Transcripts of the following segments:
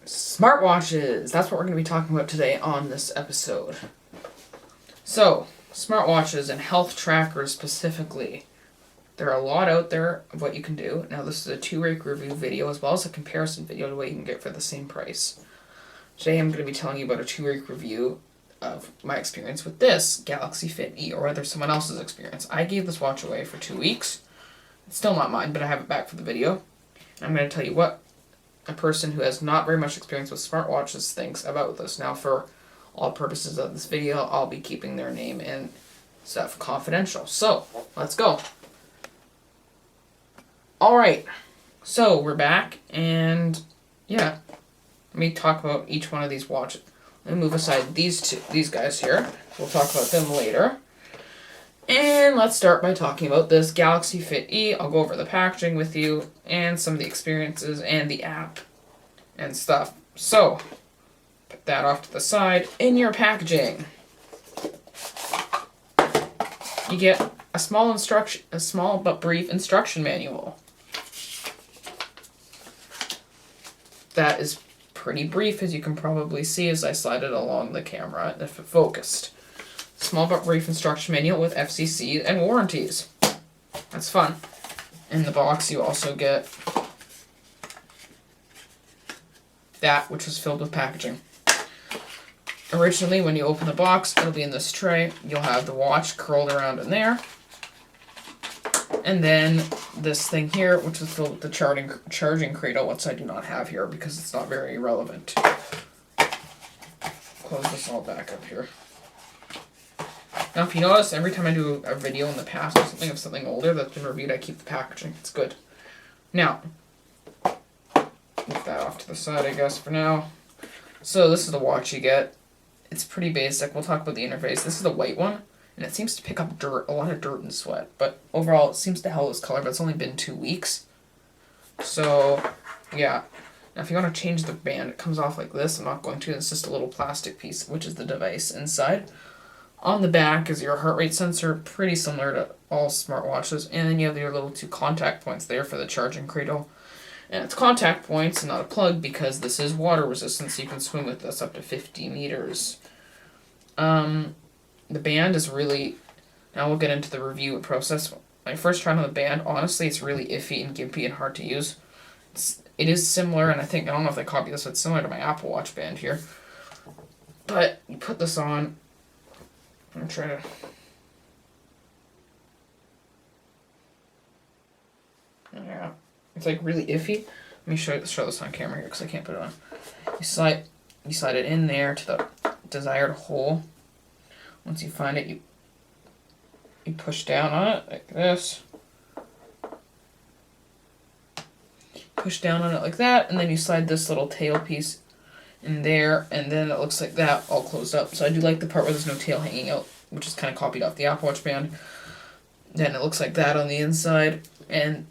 Smartwatches. That's what we're going to be talking about today on this episode. So, smartwatches and health trackers specifically. There are a lot out there of what you can do. Now, this is a 2-week review video as well as a comparison video to what you can get for the same price. Today I'm going to be telling you about a 2-week review of my experience with this Galaxy Fit E, or rather someone else's experience. I gave this watch away for 2 weeks. It's still not mine, but I have it back for the video. I'm going to tell you what a person who has not very much experience with smartwatches thinks about this. Now, for all purposes of this video, I'll be keeping their name and stuff confidential. So, let's go. Alright, so we're back, and yeah, let me talk about each one of these watches. Let me move aside these guys here. We'll talk about them later. And let's start by talking about this Galaxy Fit E. I'll go over the packaging with you and some of the experiences and the app and stuff. So, put that off to the side. In your packaging, you get a small but brief instruction manual. That is pretty brief, as you can probably see as I slide it along the camera if it focused. Small but brief instruction manual with FCC and warranties. That's fun. In the box you also get that, which was filled with packaging. Originally, when you open the box, it'll be in this tray. You'll have the watch curled around in there. And then this thing here, which is filled with the charging cradle, which I do not have here because it's not very relevant. Close this all back up here. Now, if you notice, every time I do a video in the past or something of something older that's been reviewed, I keep the packaging. It's good. Now, move that off to the side, I guess, for now. So this is the watch you get. It's pretty basic. We'll talk about the interface. This is the white one, and it seems to pick up dirt, a lot of dirt and sweat. But overall, it seems to held its color, but it's only been 2 weeks. So, yeah. Now, if you want to change the band, it comes off like this. I'm not going to. It's just a little plastic piece, which is the device inside. On the back is your heart rate sensor, pretty similar to all smartwatches. And then you have your little 2 contact points there for the charging cradle. And it's contact points, not a plug, because this is water resistant, so you can swim with this up to 50 meters. The band is really... Now we'll get into the review process. When I first tried on the band, honestly, it's really iffy and gimpy and hard to use. It is similar, and I don't know if they copied this, but it's similar to my Apple Watch band here. But you put this on... I'm going to try to... Yeah, it's like really iffy. Let me show this on camera here because I can't put it on. You slide it in there to the desired hole. Once you find it, you push down on it like this. Push down on it like that, and then you slide this little tail piece in there, and then it looks like that all closed up. So I do like the part where there's no tail hanging out, which is kind of copied off the Apple Watch band. Then it looks like that on the inside, and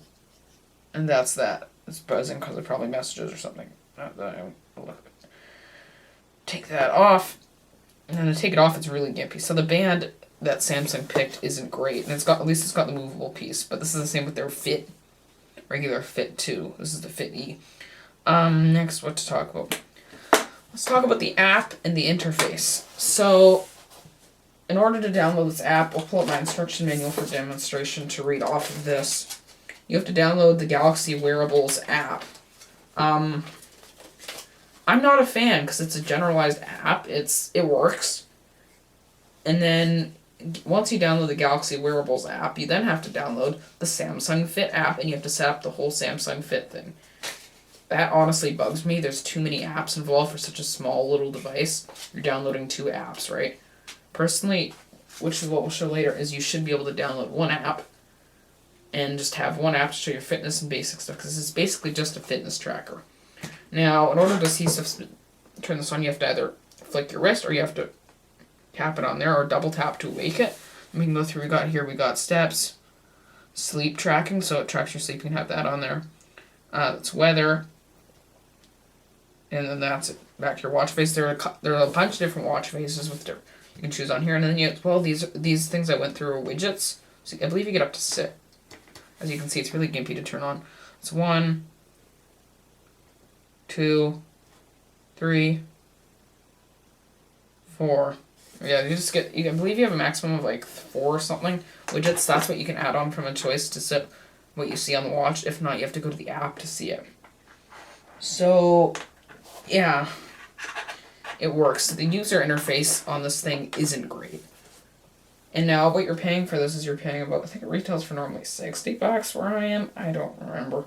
that's that. It's buzzing because of probably messages or something. Take that off, and then to take it off, it's really gimpy. So the band that Samsung picked isn't great, and at least it's got the movable piece. But this is the same with their Fit, regular Fit 2. This is the Fit E. Next, what to talk about? Let's talk about the app and the interface. So, in order to download this app, I'll pull up my instruction manual for demonstration to read off of this. You have to download the Galaxy Wearables app. I'm not a fan because it's a generalized app. It works. And then once you download the Galaxy Wearables app, you then have to download the Samsung Fit app, and you have to set up the whole Samsung Fit thing. That honestly bugs me. There's too many apps involved for such a small little device. You're downloading 2 apps, right? Personally, which is what we'll show later, is you should be able to download 1 app and just have 1 app to show your fitness and basic stuff, because it's basically just a fitness tracker. Now, in order to see stuff, turn this on, you have to either flick your wrist, or you have to tap it on there, or double tap to awake it. And we can go through, we got steps, sleep tracking, so it tracks your sleep, you can have that on there. It's weather, and then that's it. Back to your watch face. There are a bunch of different watch faces you can choose on here, and then these things I went through are widgets. So I believe you get up to 6. As you can see, it's really gimpy to turn on. It's 1, 2, 3, 4. Yeah, I believe you have a maximum of like 4 or something widgets. That's what you can add on from a choice to set what you see on the watch. If not, you have to go to the app to see it. So, yeah, it works. The user interface on this thing isn't great. And now what you're paying for this is you're paying about, I think it retails for normally $60 where I am. I don't remember.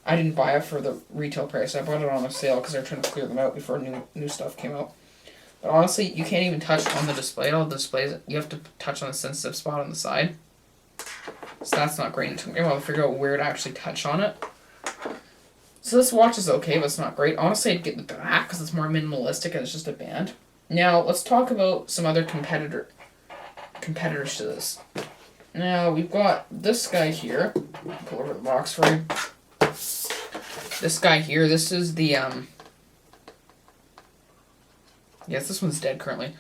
I didn't buy it for the retail price. I bought it on a sale because they're trying to clear them out before new stuff came out. But honestly, you can't even touch on the display. All the displays, you have to touch on the sensitive spot on the side. So that's not great. It took me a while to figure out where to actually touch on it. So this watch is okay, but it's not great. Honestly, I'd get the back because it's more minimalistic and it's just a band. Now, let's talk about some other competitors to this. Now, we've got this guy here. I'll pull over the box for you. This guy here, this is the, yes, this one's dead currently.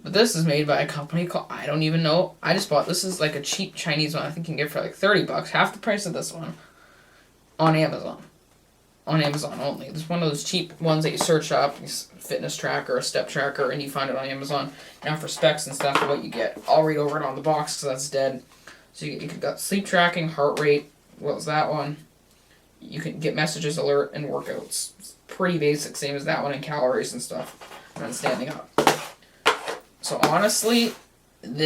But this is made by a company called, I don't even know. I just bought, this is like a cheap Chinese one. I think you can get for like $30, half the price of this one, on Amazon. On Amazon only. It's one of those cheap ones that you search up, fitness tracker, a step tracker, and you find it on Amazon. Now for specs and stuff, what you get, I'll read over it on the box because that's dead. So you got sleep tracking, heart rate. What was that one? You can get messages, alert, and workouts. It's pretty basic, same as that one, and calories and stuff. And then standing up. So honestly, and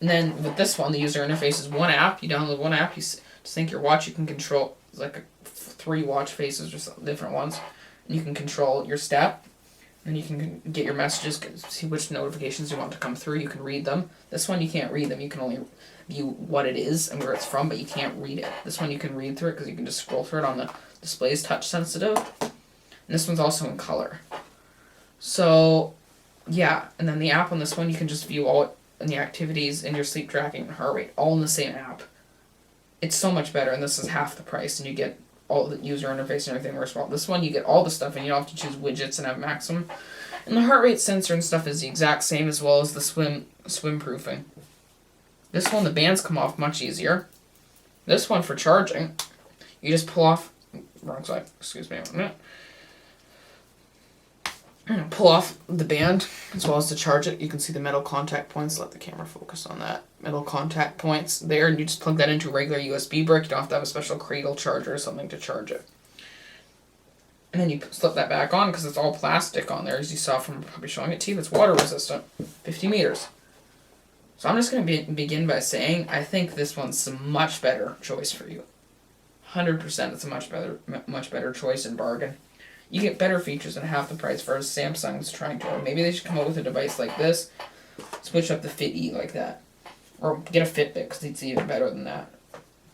then with this one, the user interface is one app. You download one app, you sync your watch, you can control, it's like 3 watch faces or some different ones. And you can control your step, and you can get your messages, see which notifications you want to come through, you can read them. This one you can't read them, you can only view what it is and where it's from, but you can't read it. This one you can read through it because you can just scroll through it on the display's touch sensitive. And this one's also in color. So, yeah, and then the app on this one, you can just view all the activities and your sleep tracking and heart rate all in the same app. It's so much better, and this is half the price, and you get all the user interface and everything works well. This one, you get all the stuff, and you don't have to choose widgets and have maximum. And the heart rate sensor and stuff is the exact same, as well as the swim proofing. This one, the bands come off much easier. This one, for charging, you just pull off, wrong side, excuse me a minute. Pull off the band as well as to charge it. You can see the metal contact points. Let the camera focus on that. Metal contact points there, and you just plug that into a regular USB brick. You don't have to have a special cradle charger or something to charge it. And then you slip that back on because it's all plastic on there, as you saw from probably showing it to you. It's water resistant, 50 meters. So I'm just going to begin by saying I think this one's a much better choice for you. 100%, it's a much better choice and bargain. You get better features at half the price for Samsung's trying to. Or maybe they should come up with a device like this, switch up the Fit E like that. Or get a Fitbit, because it's even better than that.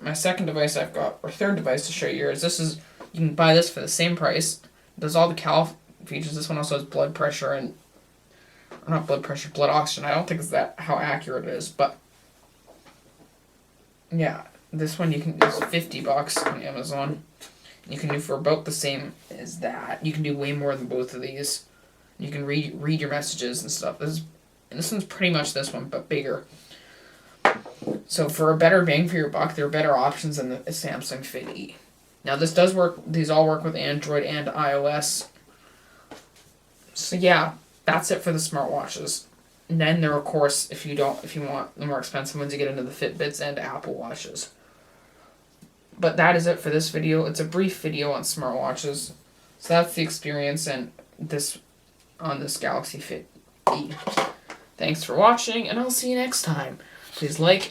My second device I've got, or third device to show you is you can buy this for the same price. It does all the cal features. This one also has blood pressure and, or not blood pressure, blood oxygen. I don't think it's that how accurate it is, but yeah, this one you can, it's $50 on Amazon. You can do for about the same as that. You can do way more than both of these. You can read your messages and stuff. This one's pretty much this one, but bigger. So for a better bang for your buck, there are better options than the Samsung Fit E. Now this does work. These all work with Android and iOS. So yeah, that's it for the smartwatches. And then there, of course, if you want the more expensive ones, you get into the Fitbits and Apple Watches. But that is it for this video. It's a brief video on smartwatches. So that's the experience on this Galaxy Fit E. Thanks for watching, and I'll see you next time. Please like